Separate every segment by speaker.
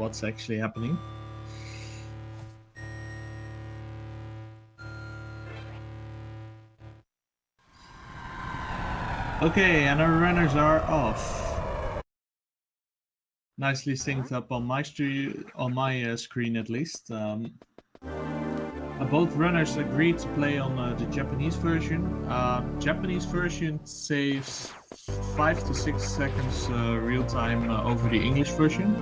Speaker 1: what's actually happening. Okay, and our runners are off. Nicely synced up on my screen at least. Both runners agreed to play on the Japanese version. Japanese version saves 5 to 6 seconds real time over the English version.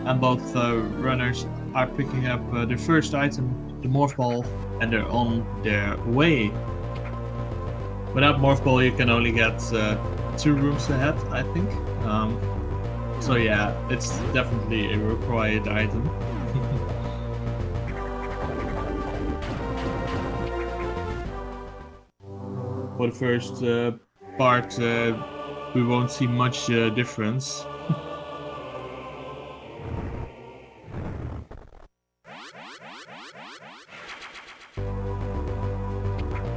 Speaker 1: And both runners are picking up their first item, the Morph Ball, and they're on their way. Without Morph Ball, you can only get 2 rooms ahead, I think. So yeah, it's definitely a required item. For the first part, we won't see much difference.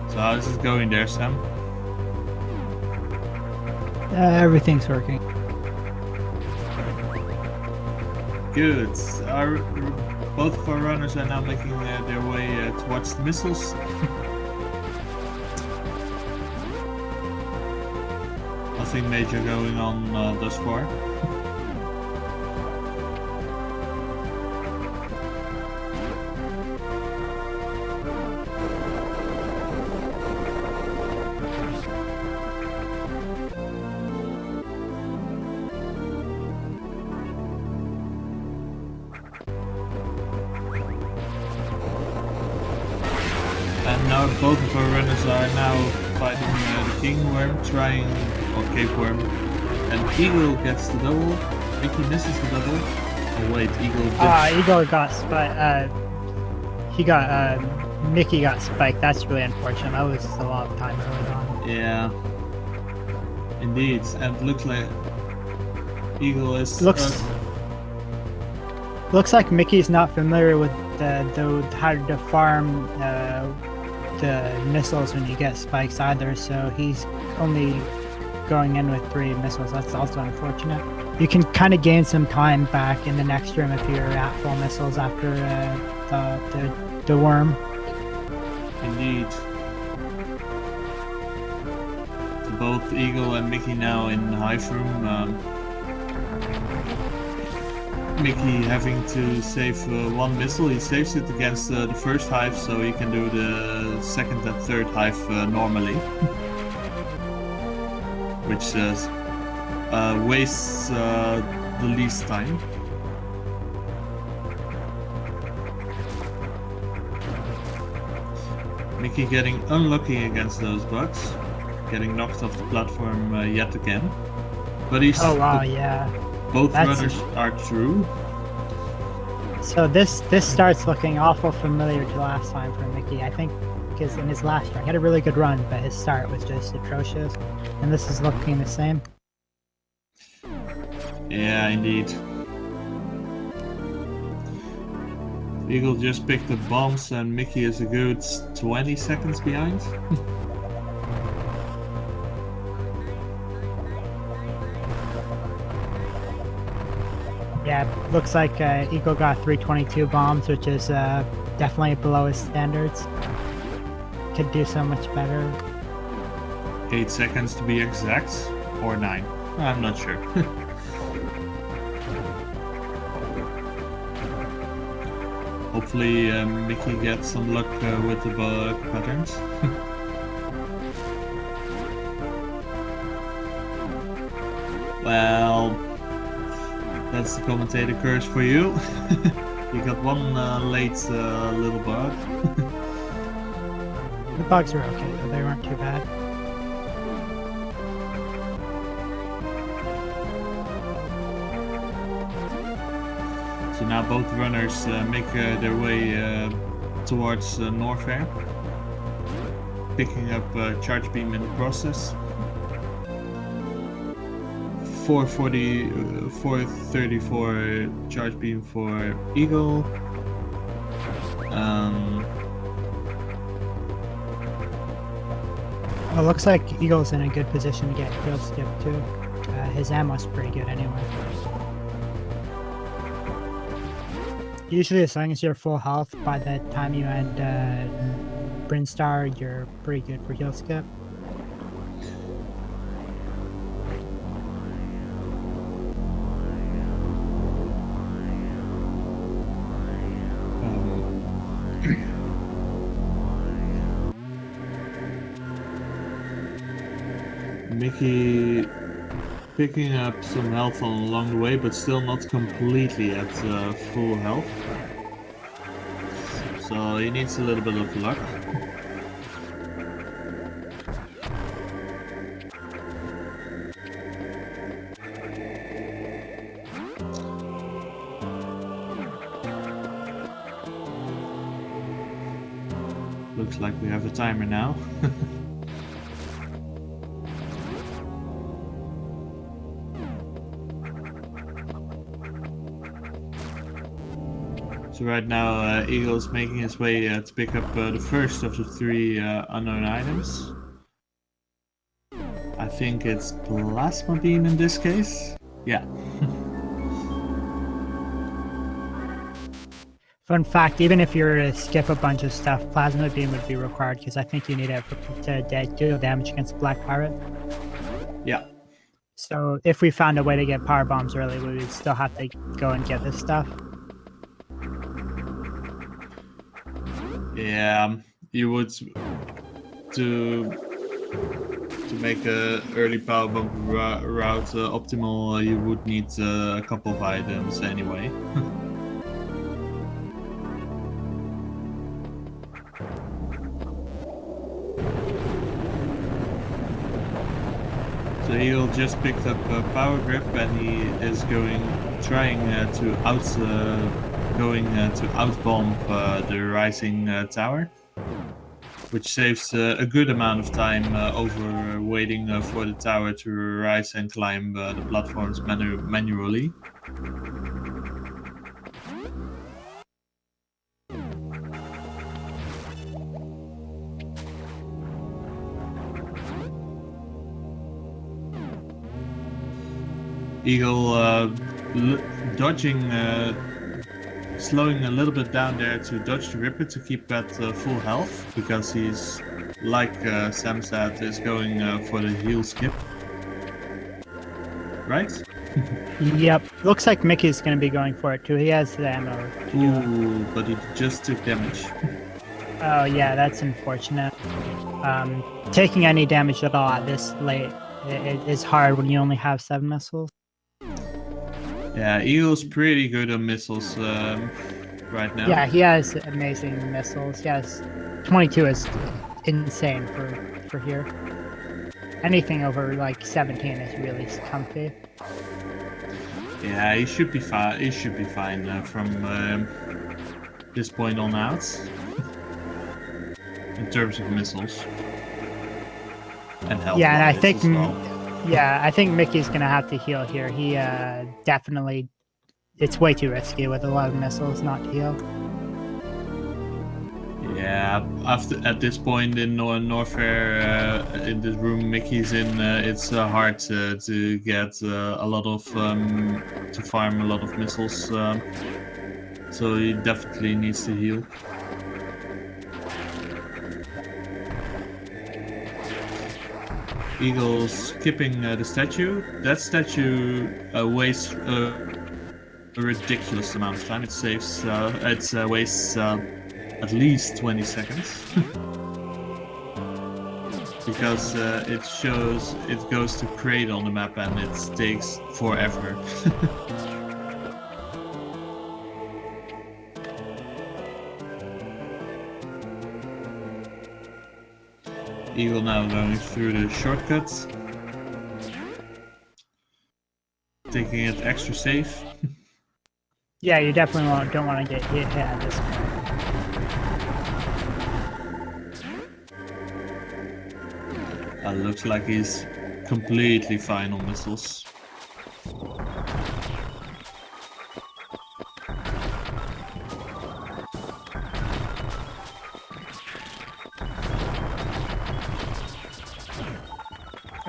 Speaker 1: So how's it going there, Sam?
Speaker 2: Everything's working.
Speaker 1: Good. Both of our runners are now making their way towards the missiles. Nothing major going on thus far. And now both of our runners are now fighting the King Worm, or Cave Worm, and Eagle gets the double. Mickey misses the double. Oh wait, Eagle.
Speaker 2: Eagle got spiked. Mickey got spiked. That's really unfortunate. That was a lot of time early on.
Speaker 1: Yeah, indeed, and it looks like Eagle is.
Speaker 2: Looks like Mickey's not familiar with how to farm the missiles when you get spikes either, so he's only going in with 3 missiles. That's also unfortunate. You can kind of gain some time back in the next room if you're at full missiles after the worm.
Speaker 1: Indeed. So both Eagle and MickeyGnou in Hive Room. Mickey having to save 1 missile. He saves it against the first hive, so he can do the second and third hive normally. Which wastes the least time. Mickey getting unlucky against those bugs. Getting knocked off the platform yet again. But he's...
Speaker 2: Oh wow, yeah.
Speaker 1: Both runners are true.
Speaker 2: So this starts looking awful familiar to last time for Mickey. I think because in his last run he had a really good run, but his start was just atrocious. And this is looking the same.
Speaker 1: Yeah, indeed. Eagle just picked the bombs and Mickey is a good 20 seconds behind.
Speaker 2: Yeah, looks like Eagle got 322 bombs, which is definitely below his standards. Could do so much better.
Speaker 1: 8 seconds to be exact, or 9. I'm not sure. Hopefully Mickey gets some luck with the bug patterns. Well, that's the commentator curse for you. You got 1 late little bug.
Speaker 2: The bugs were okay though, they weren't too bad.
Speaker 1: So now both runners make their way towards Norfair, picking up Charge Beam in the process. 434 Charge Beam for Eagle.
Speaker 2: Well, it looks like Eagle's in a good position to get kill skip too. His ammo's pretty good anyway. Usually, as long as you're full health by the time you end Brinstar, you're pretty good for heal skip.
Speaker 1: Mickey picking up some health along the way, but still not completely at full health. So he needs a little bit of luck. Looks like we have a timer now. So right now, Eagle's making his way to pick up the first of the 3 unknown items. I think it's Plasma Beam in this case. Yeah.
Speaker 2: Fun fact, even if you were to skip a bunch of stuff, Plasma Beam would be required because I think you need it to deal damage against Black Pirate.
Speaker 1: Yeah.
Speaker 2: So if we found a way to get power bombs early, we would still have to go and get this stuff.
Speaker 1: Yeah, you would to make a early power bump route optimal. You would need a couple of items anyway. So Eagle just picked up Power Grip, and he is trying to outbomb the rising tower, which saves a good amount of time over waiting for the tower to rise and climb the platforms manually. Eagle dodging, slowing a little bit down there to dodge the Ripper to keep at full health, because he's, like Sam said, is going for the heal skip. Right?
Speaker 2: Yep. Looks like Mickey's going to be going for it too. He has the ammo to do it.
Speaker 1: Ooh, but he just took damage.
Speaker 2: Oh yeah, that's unfortunate. Taking any damage at all at this late is hard when you only have 7 missiles.
Speaker 1: Yeah, Eagle's pretty good on missiles right now.
Speaker 2: Yeah, he has amazing missiles. Yes, 22 is insane for here. Anything over like 17 is really comfy.
Speaker 1: Yeah, he should be fine. He should be fine from this point on out. In terms of missiles and health.
Speaker 2: Yeah, and I think
Speaker 1: as well.
Speaker 2: yeah, I think Mickey's gonna have to heal here. He definitely, it's way too risky with a lot of missiles not to heal.
Speaker 1: Yeah, at this point in Norfair, in this room Mickey's in, it's hard to get a lot of to farm a lot of missiles. So he definitely needs to heal. Eagle skipping the statue. That statue wastes a ridiculous amount of time. It saves. It wastes at least 20 seconds. Because it goes to create on the map and it takes forever. Eagle now going through the shortcuts. Taking it extra safe.
Speaker 2: Yeah, you definitely don't want to get hit at this point.
Speaker 1: Looks like he's completely fine on missiles.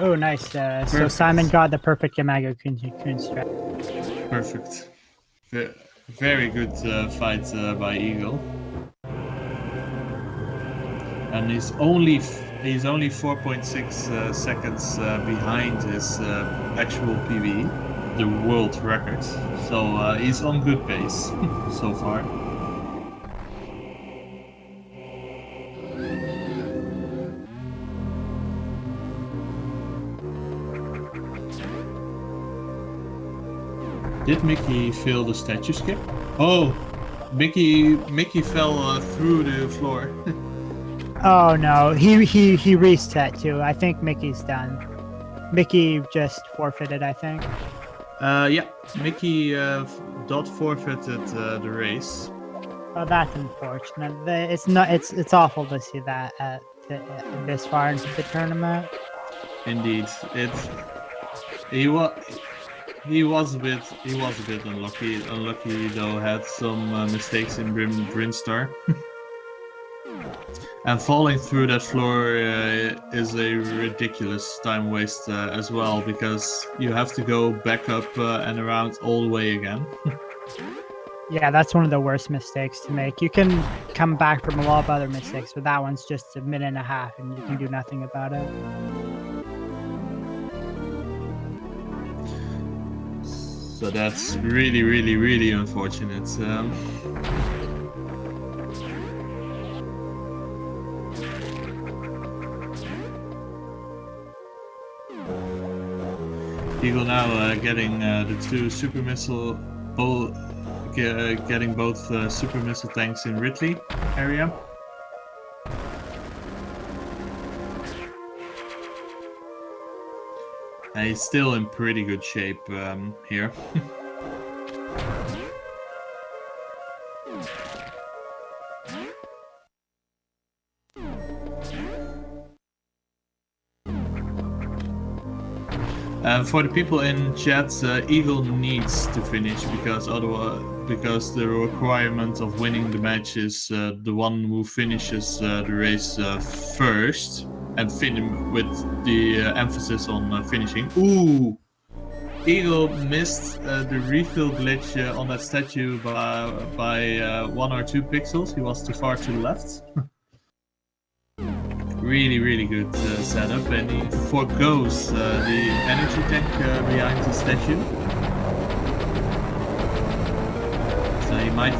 Speaker 2: Oh, nice. So Simon got the perfect Yamago Kun strat.
Speaker 1: Perfect. Very good fight by Eagle. And he's only 4.6 seconds behind his actual PB, the world record. So he's on good pace so far. Did Mickey fail the statue skip? Oh, Mickey fell through the floor.
Speaker 2: Oh no, he reset too. I think Mickey's done. Mickey just forfeited, I think.
Speaker 1: Yeah, Mickey forfeited the race.
Speaker 2: Oh, that's unfortunate. It's awful to see that at this far into the tournament.
Speaker 1: Indeed, he was a bit unlucky. Unlucky though, had some mistakes in Brinstar. And falling through that floor is a ridiculous time waste as well, because you have to go back up and around all the way again.
Speaker 2: Yeah, that's one of the worst mistakes to make. You can come back from a lot of other mistakes, but that one's just a minute and a half and you can do nothing about it.
Speaker 1: So that's really, really, really unfortunate. Eagle now getting the two super missile, getting both super missile tanks in Ridley area. And he's still in pretty good shape here. For the people in chat, Eagle needs to finish because the requirement of winning the match is the one who finishes the race first, and with the emphasis on finishing. Ooh, Eagle missed the refill glitch on that statue by 1 or 2 pixels. He was too far to the left. Really, really good setup, and he forgoes the energy tank behind the statue. So he might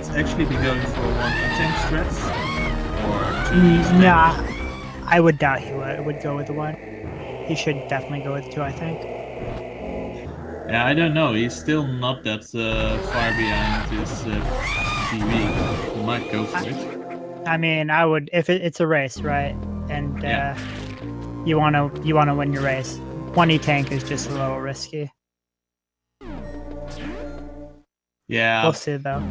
Speaker 1: actually be going for 1 tank strat or 2.
Speaker 2: Nah, I would doubt he would go with the 1. He should definitely go with 2, I think.
Speaker 1: Yeah, I don't know. He's still not that far behind his PV. He might go for it.
Speaker 2: I mean, I would if it's a race, right? And you wanna win your race. 1 tank is just a little risky.
Speaker 1: Yeah.
Speaker 2: We'll see though.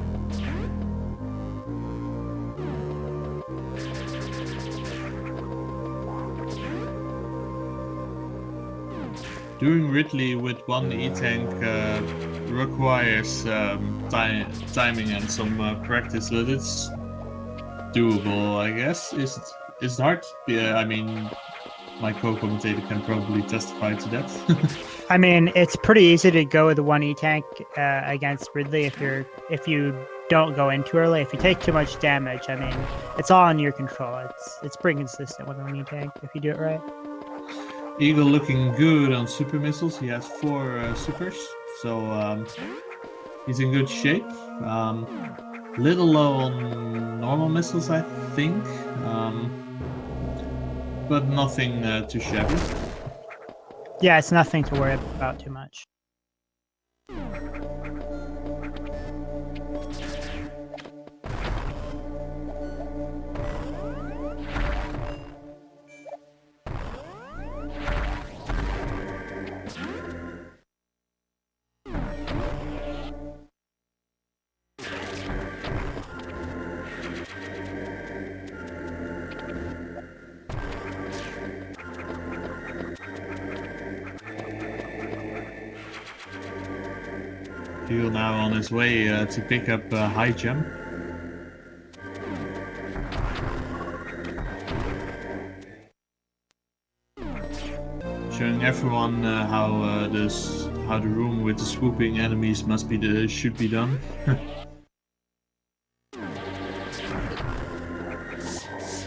Speaker 1: Doing Ridley with 1 E-tank requires timing and some practice, but it's doable, I guess. Is it hard? Yeah, I mean, my co-commentator can probably testify to that.
Speaker 2: I mean, it's pretty easy to go with the 1 E-tank against Ridley if you don't go in too early. If you take too much damage, I mean, it's all in your control. It's pretty consistent with 1 E-tank if you do it right.
Speaker 1: Eagle looking good on super missiles. He has 4 supers, so he's in good shape. Little low on normal missiles, I think, but nothing too shabby.
Speaker 2: Yeah, it's nothing to worry about too much.
Speaker 1: Eagle now on his way to pick up high jump. Showing everyone how the room with the swooping enemies should be done.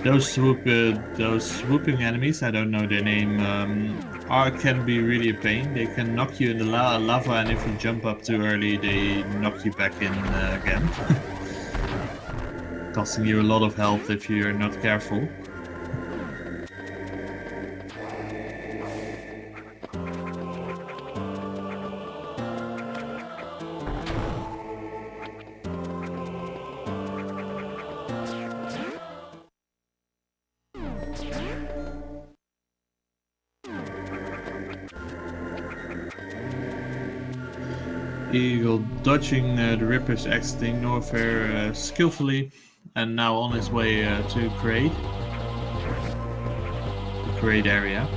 Speaker 1: Those swooping enemies, I don't know their name, can be really a pain. They can knock you in the lava, and if you jump up too early, they knock you back in again. Costing you a lot of health if you're not careful. Eagle dodging the Rippers, exiting Norfair skillfully, and now on his way to Kraid. The Kraid area.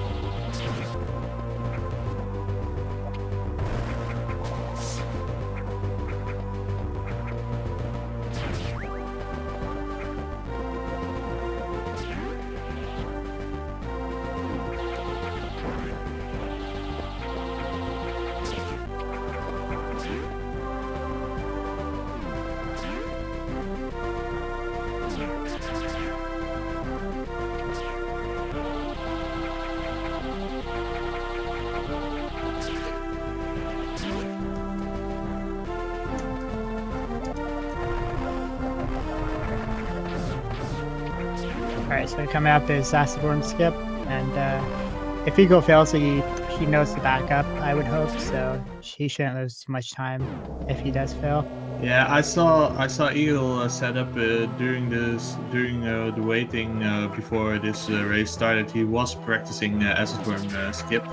Speaker 2: Alright, so coming up is Acid Worm Skip, and if Eagle fails, he knows to back up, I would hope, so he shouldn't lose too much time if he does fail.
Speaker 1: Yeah, I saw Eagle set up during the waiting before this race started. He was practicing Acid Worm Skip.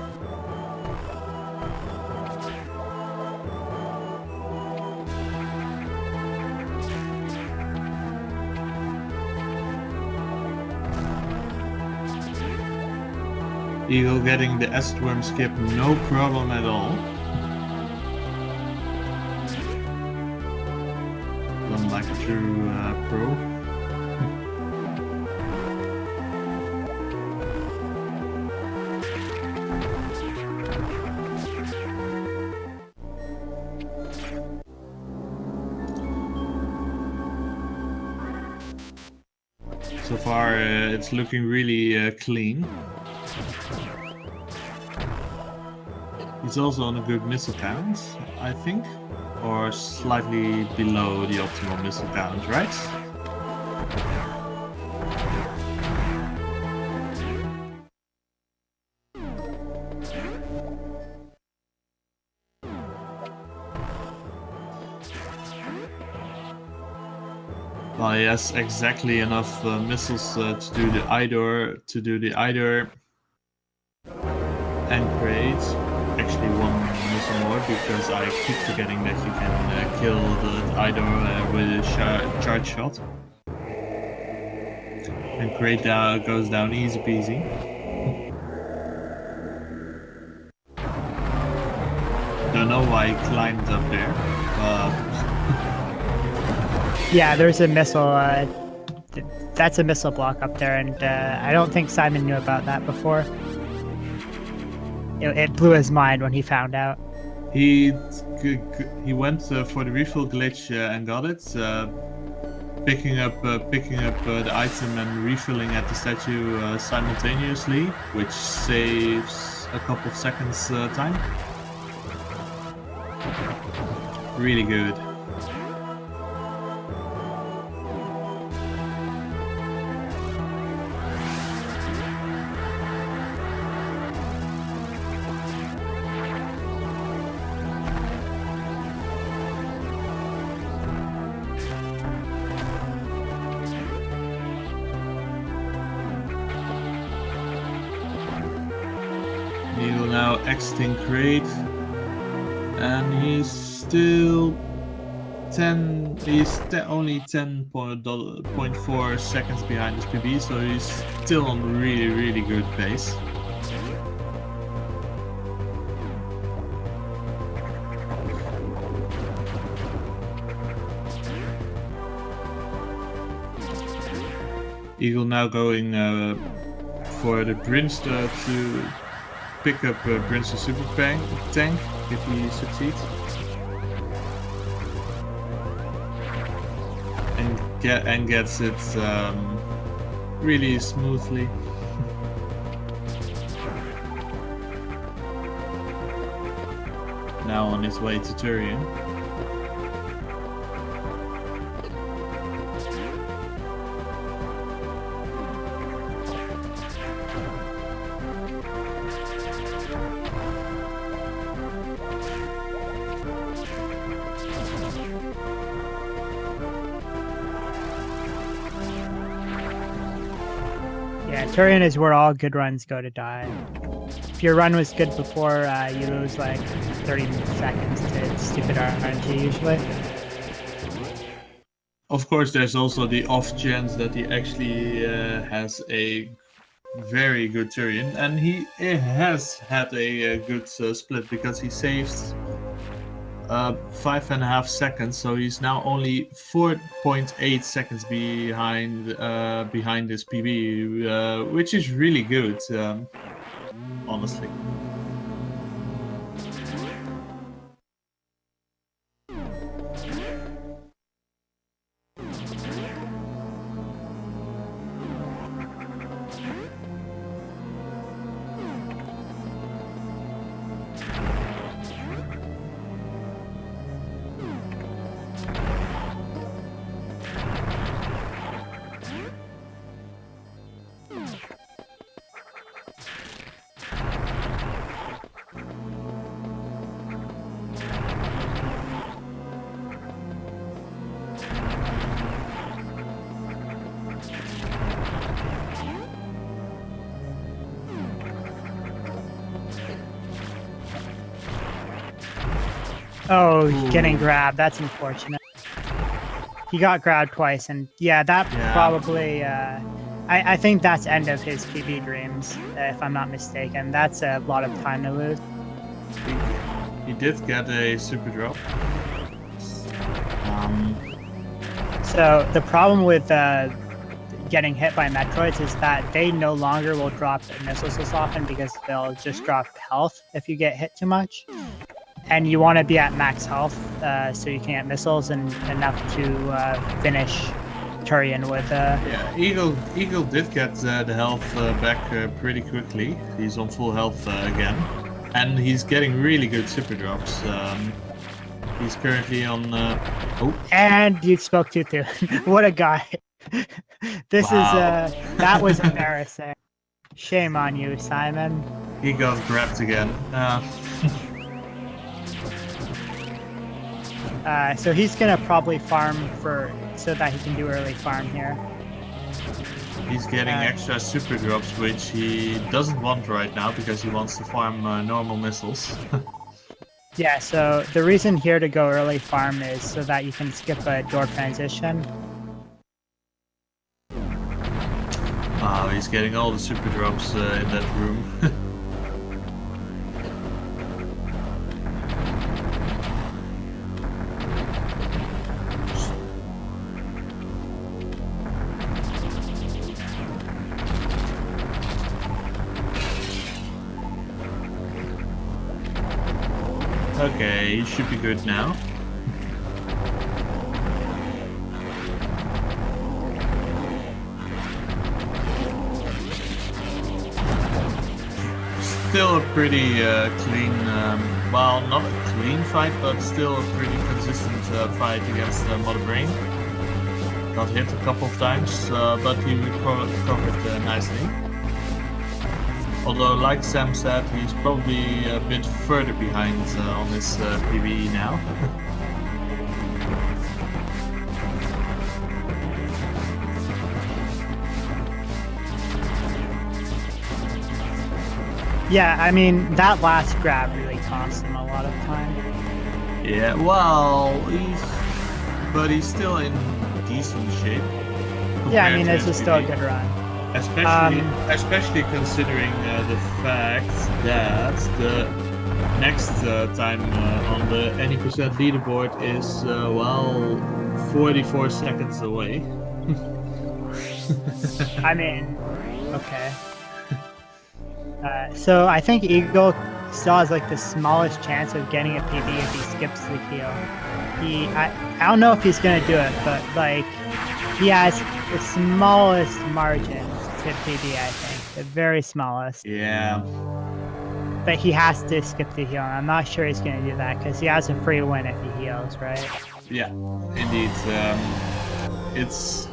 Speaker 1: Eagle getting the Acid Worm Skip, no problem at all. Done like a true pro. So far, it's looking really clean. He's also on a good missile count, I think, or slightly below the optimal missile count, right? Well, he has exactly enough missiles to do the Idor, and Kraid. Actually, one missile more, because I keep forgetting that you can kill the Idor with a charge shot. And Kraid goes down easy peasy. Don't know why he climbed up there, but...
Speaker 2: Yeah, there's a missile. That's a missile block up there, and I don't think Simon knew about that before. It blew his mind when he found out.
Speaker 1: He went for the refill glitch and got it, picking up the item and refilling at the statue simultaneously, which saves a couple of seconds time. Really good. Eagle now exiting Kraid, and he's still only 10.4 seconds behind his PB, so he's still on really good pace. Eagle now going for the Brimstone pick up Prince's super tank if he succeeds. And gets it really smoothly. Now on his way to Turian.
Speaker 2: Yeah, Turian is where all good runs go to die. If your run was good before, you lose like 30 seconds to stupid RNG usually.
Speaker 1: Of course, there's also the off chance that he actually has a very good Turian, and he has had a good split because he saves 5.5 seconds, so he's now only 4.8 seconds behind his PB, which is really good, honestly.
Speaker 2: Oh,
Speaker 1: Ooh.
Speaker 2: getting grabbed. That's unfortunate. He got grabbed twice, and yeah, that probably... I think that's end of his PB dreams, if I'm not mistaken. That's a lot of time to lose.
Speaker 1: He did get a super drop.
Speaker 2: So the problem with getting hit by Metroids is that they no longer will drop missiles as often because they'll just drop health if you get hit too much. And you want to be at max health so you can get missiles and enough to finish Turian with...
Speaker 1: Yeah, Eagle did get the health back pretty quickly. He's on full health again. And he's getting really good super drops. He's currently on... Oh.
Speaker 2: And you spoke too soon. What a guy. This is... that was embarrassing. Shame on you, Simon.
Speaker 1: He got grabbed again.
Speaker 2: So he's gonna probably farm so that he can do early farm here.
Speaker 1: He's getting extra super drops, which he doesn't want right now because he wants to farm normal missiles.
Speaker 2: Yeah, so the reason here to go early farm is so that you can skip a door transition.
Speaker 1: Wow, he's getting all the super drops in that room. Okay, he should be good now. Still a pretty clean, well, not a clean fight, but still a pretty consistent fight against Mother Brain. Got hit a couple of times, but he recovered nicely. Although, like Sam said, he's probably a bit further behind on his PvE now.
Speaker 2: Yeah, I mean, that last grab really cost him a lot of time.
Speaker 1: Yeah, well, he's still in decent shape.
Speaker 2: Yeah, I mean, this is still a good run.
Speaker 1: Especially considering the fact that the next time on the any percent leaderboard is well 44 seconds away.
Speaker 2: I mean, okay. So I think Eagle still has like the smallest chance of getting a PB if he skips the heal. I don't know if he's gonna do it, but like he has the smallest margin to PB. I think the very smallest.
Speaker 1: Yeah.
Speaker 2: But he has to skip the heal. And I'm not sure he's gonna do that because he has a free win if he heals, right?
Speaker 1: Yeah, indeed. It's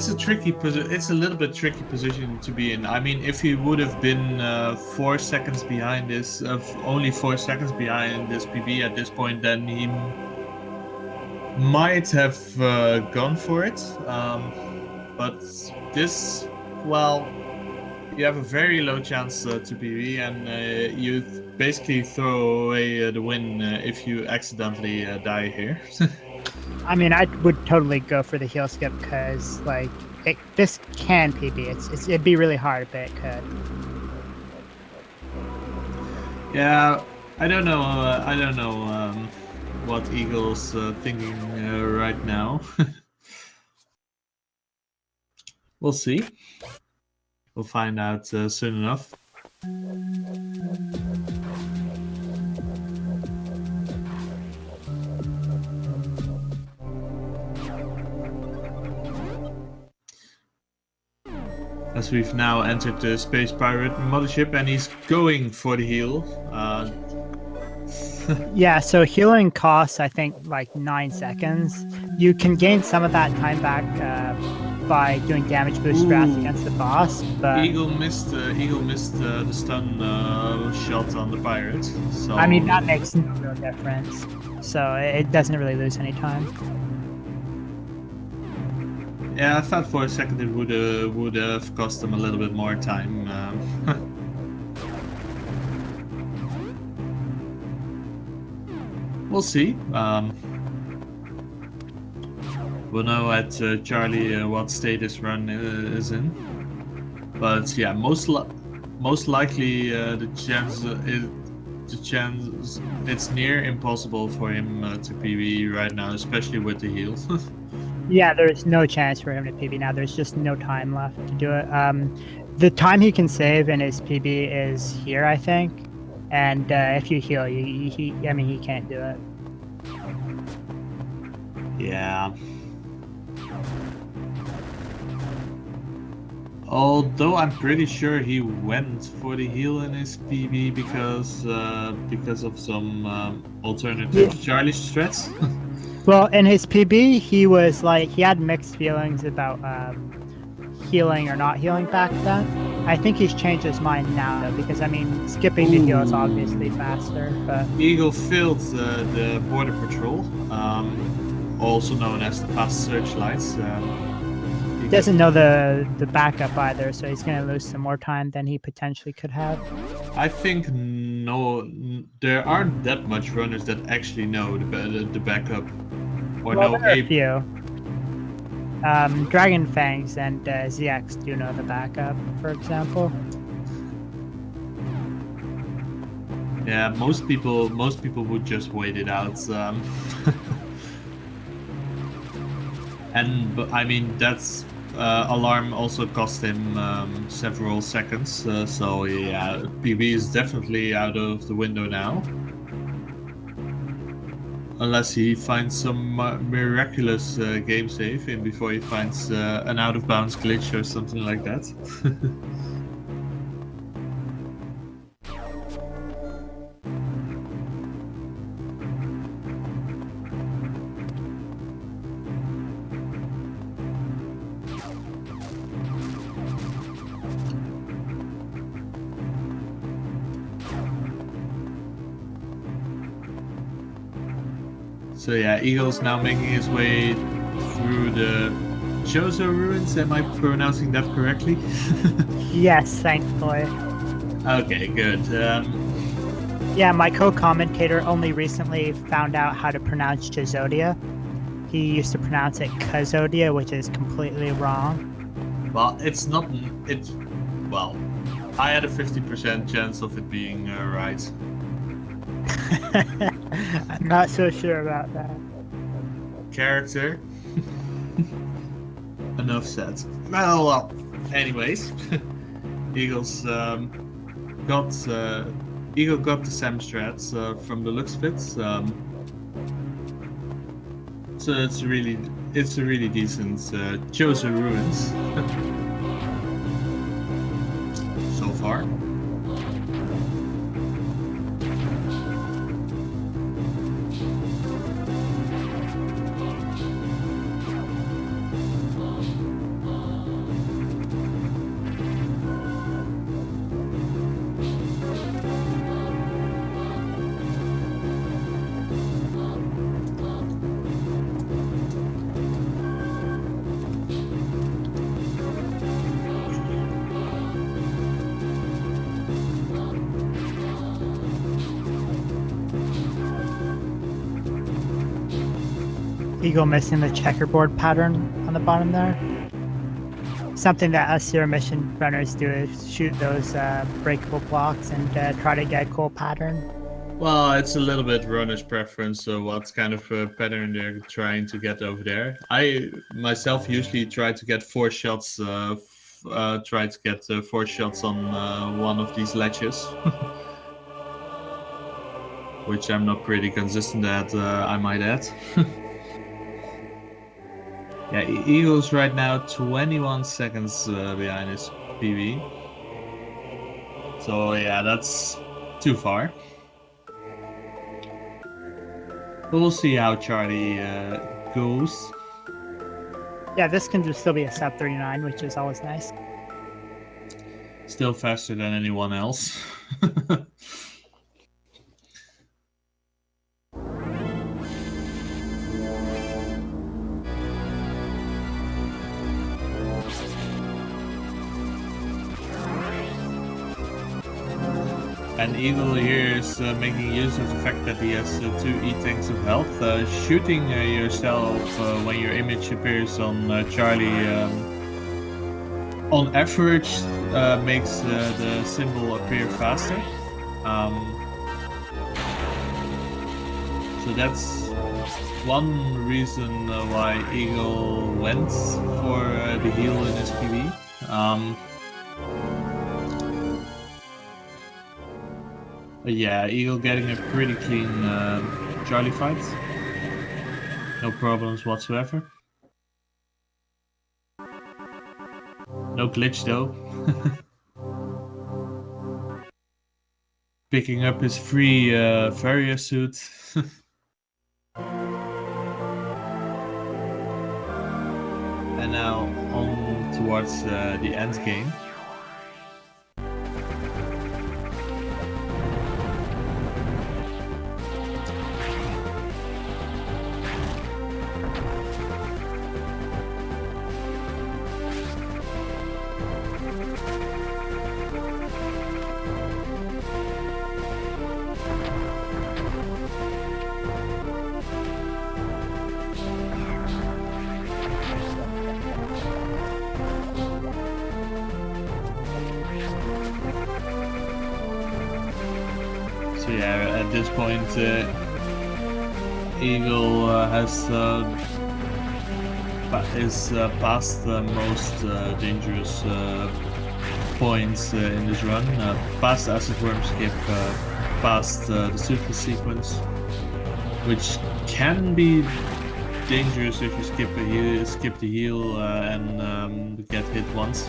Speaker 1: a tricky position. It's a little bit tricky position to be in. I mean, if he would have been 4 seconds behind this, only 4 seconds behind this PB at this point, then he might have gone for it. But this, well, you have a very low chance to PB, and you basically throw away the win if you accidentally die here.
Speaker 2: I mean, I would totally go for the heal skip because, like, this can PB. It'd be really hard, but it could.
Speaker 1: Yeah, I don't know. What Eagle's thinking right now. We'll see. We'll find out soon enough. As we've now entered the Space Pirate mothership, and he's going for the heal.
Speaker 2: Yeah, so healing costs, I think, like 9 seconds. You can gain some of that time back by doing damage boost strats against the boss. But
Speaker 1: Eagle missed the stun shot on the pirate. So
Speaker 2: I mean, that makes no real difference. So it doesn't really lose any time.
Speaker 1: Yeah, I thought for a second it would have cost him a little bit more time. We'll see. We'll know at Charlie what state this run is in. But yeah, most likely the chance it's near impossible for him to PB right now, especially with the heal.
Speaker 2: Yeah, there's no chance for him to PB now. There's just no time left to do it. The time he can save in his PB is here, I think. And if you heal, he can't do it.
Speaker 1: Yeah. Although I'm pretty sure he went for the heal in his PB because of some alternative Charlie strats.
Speaker 2: Well, in his PB, he was like, he had mixed feelings about healing or not healing back then. I think he's changed his mind now, though, because, I mean, skipping the heal is obviously faster, but...
Speaker 1: Eagle failed the border patrol, also known as the fast searchlights.
Speaker 2: He doesn't know the backup either, so he's going to lose some more time than he potentially could have.
Speaker 1: I think there aren't that much runners that actually know the backup. Or
Speaker 2: well,
Speaker 1: know
Speaker 2: there are a few. Dragon Fangs and ZX do know the backup, for example.
Speaker 1: Yeah, most people would just wait it out. I mean, that's alarm also cost him several seconds. So yeah, PB is definitely out of the window now. Unless he finds some miraculous game save in before he finds an out-of-bounds glitch or something like that. So yeah, Eagle's now making his way through the Jozo ruins. Am I pronouncing that correctly?
Speaker 2: Yes, thankfully.
Speaker 1: Okay, good.
Speaker 2: Yeah, my co-commentator only recently found out how to pronounce Jozodia. He used to pronounce it Kazodia, which is completely wrong.
Speaker 1: Well, it's not. Well, I had a 50% chance of it being right.
Speaker 2: I'm not so sure about that.
Speaker 1: Character. Enough said. Well, anyways. Eagle's got Eagle got the Sam strats from the looks of it. So it's a really decent chosen ruins so far.
Speaker 2: Eagle missing the checkerboard pattern on the bottom there. Something that us zero mission runners do is shoot those breakable blocks and try to get a cool pattern.
Speaker 1: Well, it's a little bit runner's preference, so what kind of pattern they're trying to get over there. I myself usually try to get 4 shots. Try to get 4 shots on one of these ledges, which I'm not pretty consistent at. I might add. Yeah, Eagle's right now 21 seconds behind his PB. So yeah, that's too far. But we'll see how Charlie goes.
Speaker 2: Yeah, this can just still be a sub 39, which is always nice.
Speaker 1: Still faster than anyone else. And Eagle here is making use of the fact that he has 2 E-tanks of health. Shooting yourself when your image appears on Charlie on average makes the symbol appear faster. So that's one reason why Eagle went for the heal in his PB. Yeah, Eagle getting a pretty clean Charlie fight. No problems whatsoever. No glitch though. Picking up his free Varia suit. And now on towards the end game. So yeah, at this point, Eagle is past the most dangerous points in this run. Past the acid worm skip, past the suitless sequence, which can be dangerous if you skip the heal and get hit once.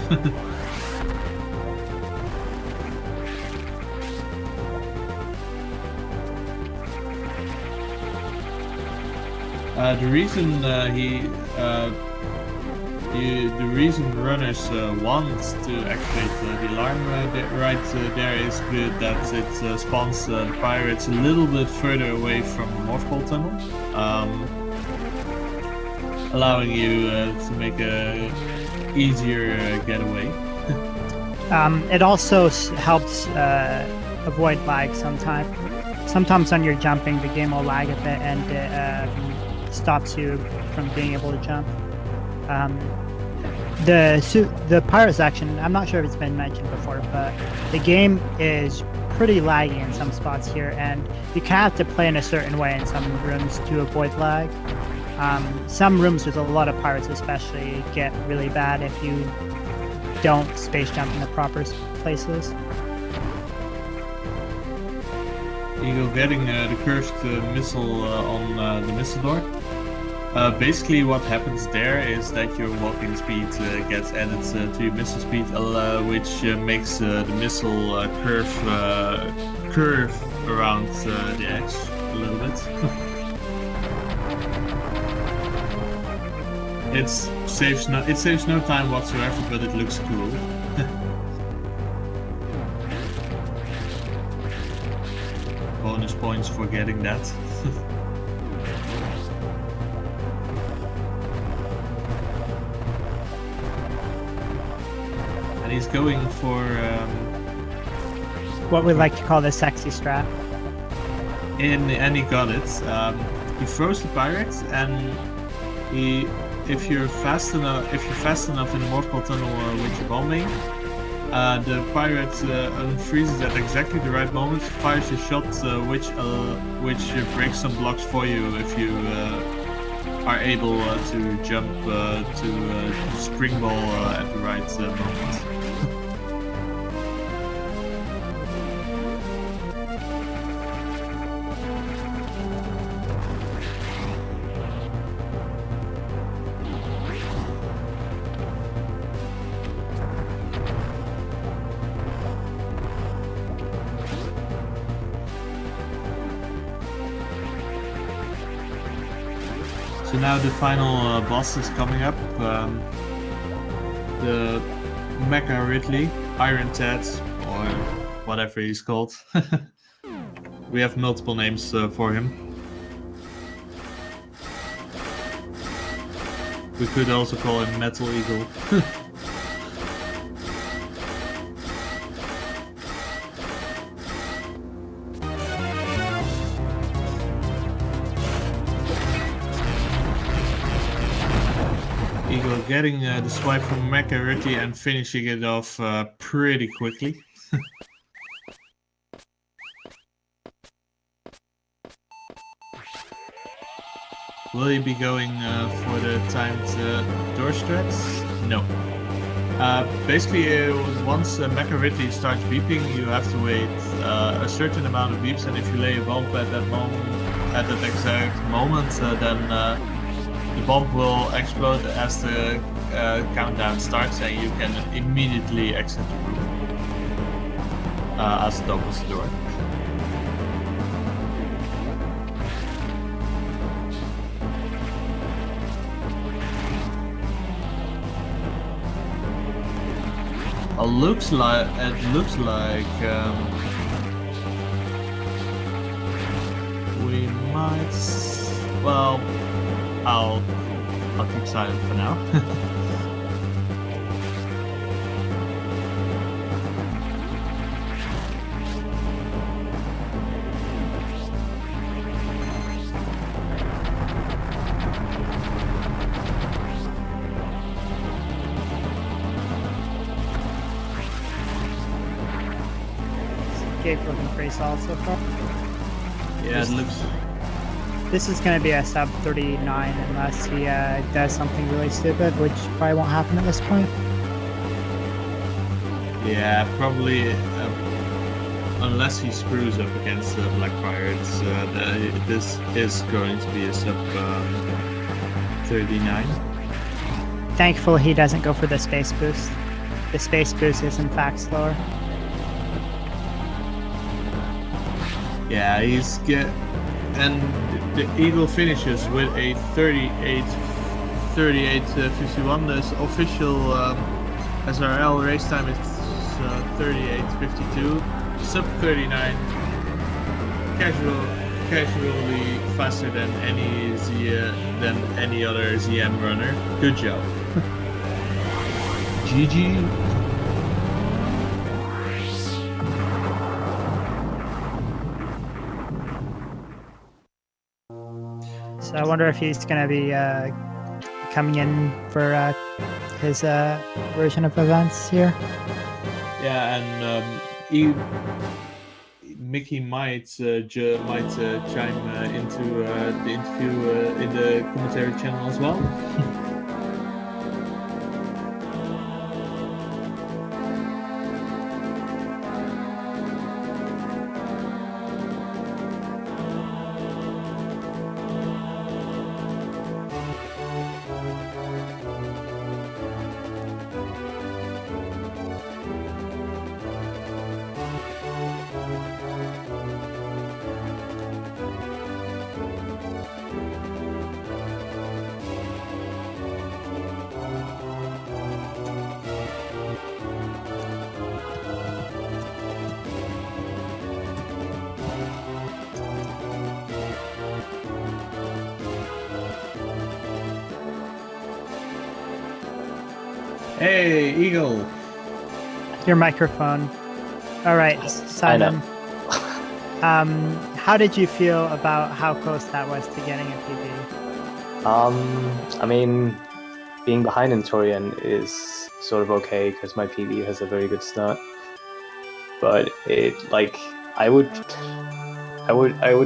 Speaker 1: The reason runners want to activate the alarm right there is good that it spawns the pirates a little bit further away from the North Pole Tunnel, allowing you to make a easier getaway.
Speaker 2: It also helps avoid lag sometimes. Sometimes when you're jumping, the game will lag a bit and it stops you from being able to jump. The Pirates action, I'm not sure if it's been mentioned before, but the game is pretty laggy in some spots here, and you kind of have to play in a certain way in some rooms to avoid lag. Some rooms with a lot of pirates especially get really bad if you don't space jump in the proper places.
Speaker 1: Eagle getting the cursed missile on the missile door. Basically what happens there is that your walking speed gets added to your missile speed, which makes the missile curve around the edge a little bit. It saves no time whatsoever, but it looks cool. Bonus points for getting that. And he's going for
Speaker 2: what we like to call the sexy strat.
Speaker 1: And he got it. He throws the pirate, and if you're fast enough in the multiple tunnel which you're bombing, the pirate unfreezes at exactly the right moment, fires a shot which breaks some blocks for you if you are able to jump to spring ball at the right moment. So now the final boss is coming up. The Mecha Ridley, Iron Ted, or whatever he's called. We have multiple names for him. We could also call him Metal Eagle. Eagle getting the swipe from Mecha Ridley and finishing it off pretty quickly. Will he be going for the timed door strats? No. Basically, once Mecha Ridley starts beeping, you have to wait a certain amount of beeps, and if you lay a bomb at that exact moment, then the bomb will explode as the countdown starts, and you can immediately exit the room as it opens the door. It looks like we might. Well, I'll keep silent for now.
Speaker 2: Gate looking pretty solid so far.
Speaker 1: Yeah, it looks.
Speaker 2: This is going to be a sub 39 unless he does something really stupid, which probably won't happen at this point.
Speaker 1: Yeah, probably. Unless he screws up against the Black Pirates, this is going to be a sub 39.
Speaker 2: Thankfully, he doesn't go for the space boost. The space boost is in fact slower.
Speaker 1: Yeah, and the Eagle finishes with a 38:51. The official SRL race time is 38:52. Sub 39. Casually faster than any other ZM runner. Good job. GG.
Speaker 2: So I wonder if he's going to be coming in for his version of events here.
Speaker 1: Yeah, and Mickey might chime into the interview in the commentary channel as well. Hey, Eagle.
Speaker 2: Your microphone. All right, Simon. How did you feel about how close that was to getting a PB?
Speaker 3: I mean, being behind in Torian is sort of okay because my PB has a very good start. But I would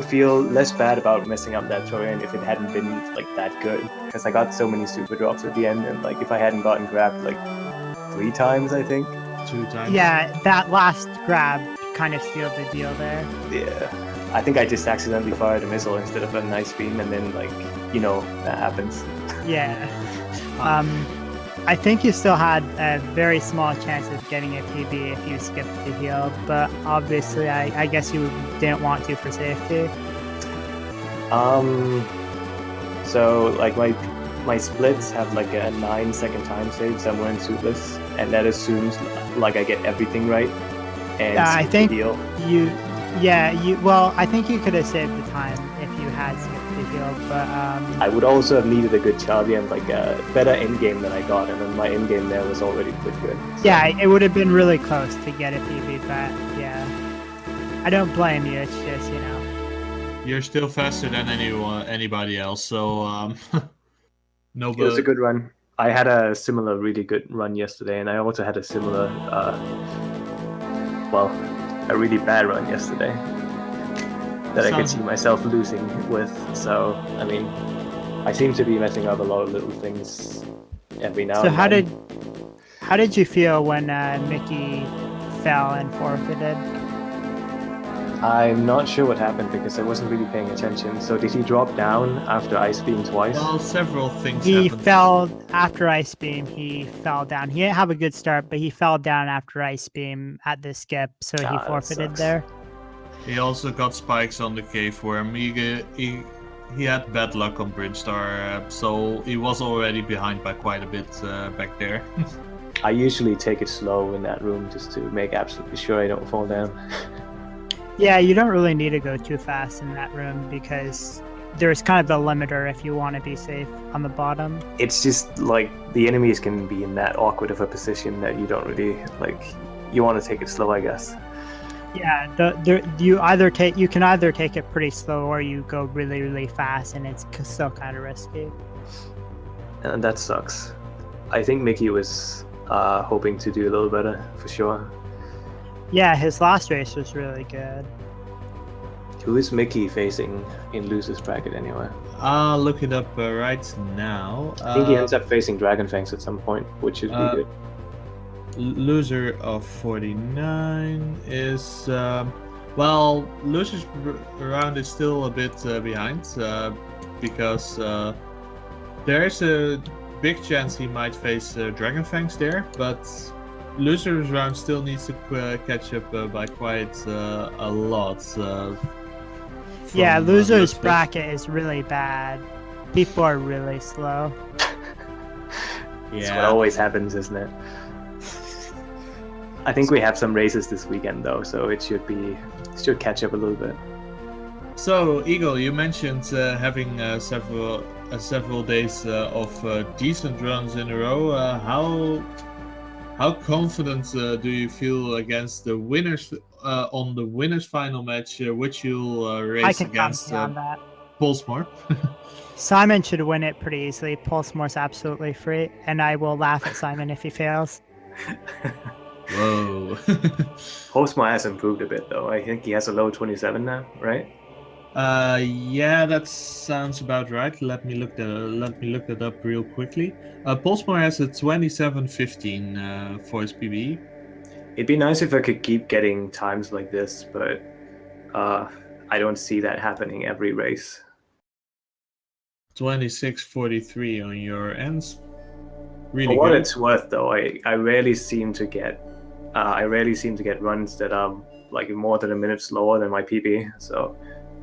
Speaker 3: feel less bad about messing up that Torian if it hadn't been like that good, because I got so many super drops at the end, and like if I hadn't gotten grabbed like 3 times, I think.
Speaker 1: 2 times.
Speaker 2: Yeah, that last grab kind of sealed the deal there.
Speaker 3: Yeah, I think I just accidentally fired a missile instead of a nice beam, and then that happens.
Speaker 2: Yeah. I think you still had a very small chance of getting a PB if you skipped the heal, but obviously I guess you didn't want to for safety.
Speaker 3: So like my splits have like a 9-second time save somewhere in Suitless, and that assumes like I get everything right. And
Speaker 2: I think
Speaker 3: the heal.
Speaker 2: I think you could have saved the time if you had skipped the heal, but
Speaker 3: I would also have needed a good Charlie and like a better end game than I got, and then my end game there was already pretty good. So.
Speaker 2: Yeah, it would have been really close to get a PB, but yeah, I don't blame you. It's just
Speaker 1: You're still faster than anybody else, so no.
Speaker 3: It was a good run. I had a similar really good run yesterday, and I also had a similar, a really bad run yesterday that I could see myself losing with. So, I mean, I seem to be messing up a lot of little things every now and then.
Speaker 2: So how did you feel when Mickey fell and forfeited?
Speaker 3: I'm not sure what happened because I wasn't really paying attention. So did he drop down after Ice Beam twice?
Speaker 1: Well, several things
Speaker 2: He
Speaker 1: happened.
Speaker 2: fell after Ice Beam. He fell down. He didn't have a good start, but he fell down after Ice Beam at the skip, so he forfeited there.
Speaker 1: He also got spikes on the cave worm. He had bad luck on Brimstar, so he was already behind by quite a bit back there.
Speaker 3: I usually take it slow in that room just to make absolutely sure I don't fall down.
Speaker 2: Yeah, you don't really need to go too fast in that room because there's kind of the limiter if you want to be safe on the bottom.
Speaker 3: It's just like the enemies can be in that awkward of a position that you don't really like. You want to take it slow, I guess.
Speaker 2: Yeah, you can either take it pretty slow or you go really, really fast, and it's still kind of risky.
Speaker 3: And that sucks. I think Mickey was hoping to do a little better for sure.
Speaker 2: Yeah, his last race was really good.
Speaker 3: Who is Mickey facing in losers bracket anyway?
Speaker 1: I'll look it up right now.
Speaker 3: I think he ends up facing Dragonfangs at some point, which should be good.
Speaker 1: Loser of 49 is losers round is still a bit behind because there's a big chance he might face Dragonfangs there, but losers round still needs to catch up by quite a lot.
Speaker 2: Yeah, losers bracket is really bad. People are really slow.
Speaker 3: That's what always happens, isn't it? I think we have some races this weekend though, so it should catch up a little bit.
Speaker 1: So, Eagle, you mentioned having several days of decent runs in a row. How confident do you feel against the winners on the winners final match, which you'll race against Pulsemore?
Speaker 2: Simon should win it pretty easily. Pulsemore's absolutely free, and I will laugh at Simon if he fails.
Speaker 1: Whoa.
Speaker 3: Pulsemore has improved a bit though. I think he has a low 27 now, right?
Speaker 1: Yeah, that sounds about right. Let me look that up real quickly. Pulsemore has a 27:15 for his PB.
Speaker 3: It'd be nice if I could keep getting times like this, but I don't see that happening every race.
Speaker 1: 26:43 on your ends. Really
Speaker 3: For what
Speaker 1: good.
Speaker 3: it's worth, though, I rarely seem to get runs that are like more than a minute slower than my PB. So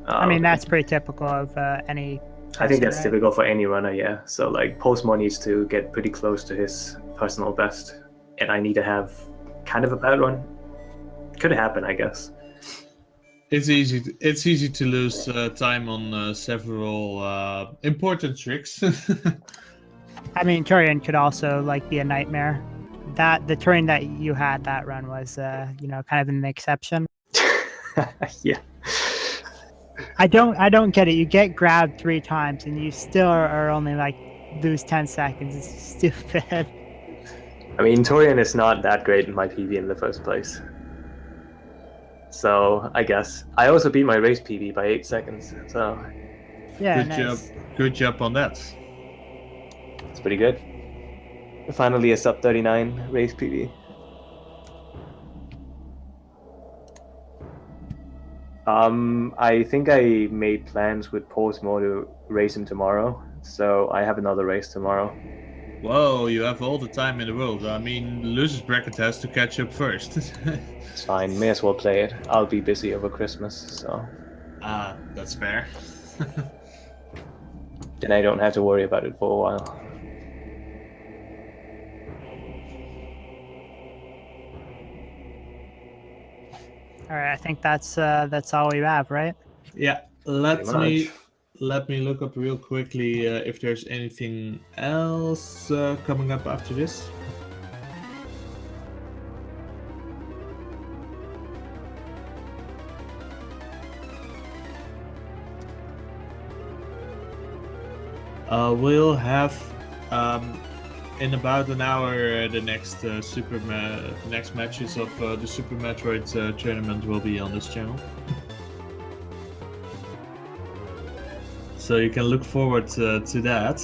Speaker 2: I mean, that's pretty typical of any person,
Speaker 3: I think that's typical for any runner, yeah. So like Pulsemore needs to get pretty close to his personal best, and I need to have kind of a bad run. Could happen, I guess.
Speaker 1: It's easy to lose time on several important tricks.
Speaker 2: I mean, Torian could also be a nightmare. that the terrain that you had that run was, you know, kind of an exception.
Speaker 3: Yeah.
Speaker 2: I don't get it. You get grabbed 3 times and you still are only like lose 10 seconds. It's stupid.
Speaker 3: I mean, Torian is not that great in my PB in the first place. So I guess I also beat my race PB by 8 seconds. So
Speaker 2: Yeah,
Speaker 1: Good
Speaker 2: nice.
Speaker 1: job. Good job on that.
Speaker 3: it's pretty good. Finally, a sub 39 race PB. I think I made plans with Portsmore to race him tomorrow, so I have another race tomorrow.
Speaker 1: Whoa, you have all the time in the world. I mean, losers bracket has to catch up first.
Speaker 3: It's fine, may as well play it. I'll be busy over Christmas, so
Speaker 1: That's fair.
Speaker 3: then I don't have to worry about it for a while.
Speaker 2: All right, I think that's all we have, right?
Speaker 1: Yeah, let
Speaker 3: Pretty
Speaker 1: me
Speaker 3: much.
Speaker 1: let me look up real quickly if there's anything else coming up after this. We'll have in about an hour the next next matches of the Super Metroid tournament will be on this channel. So you can look forward to that.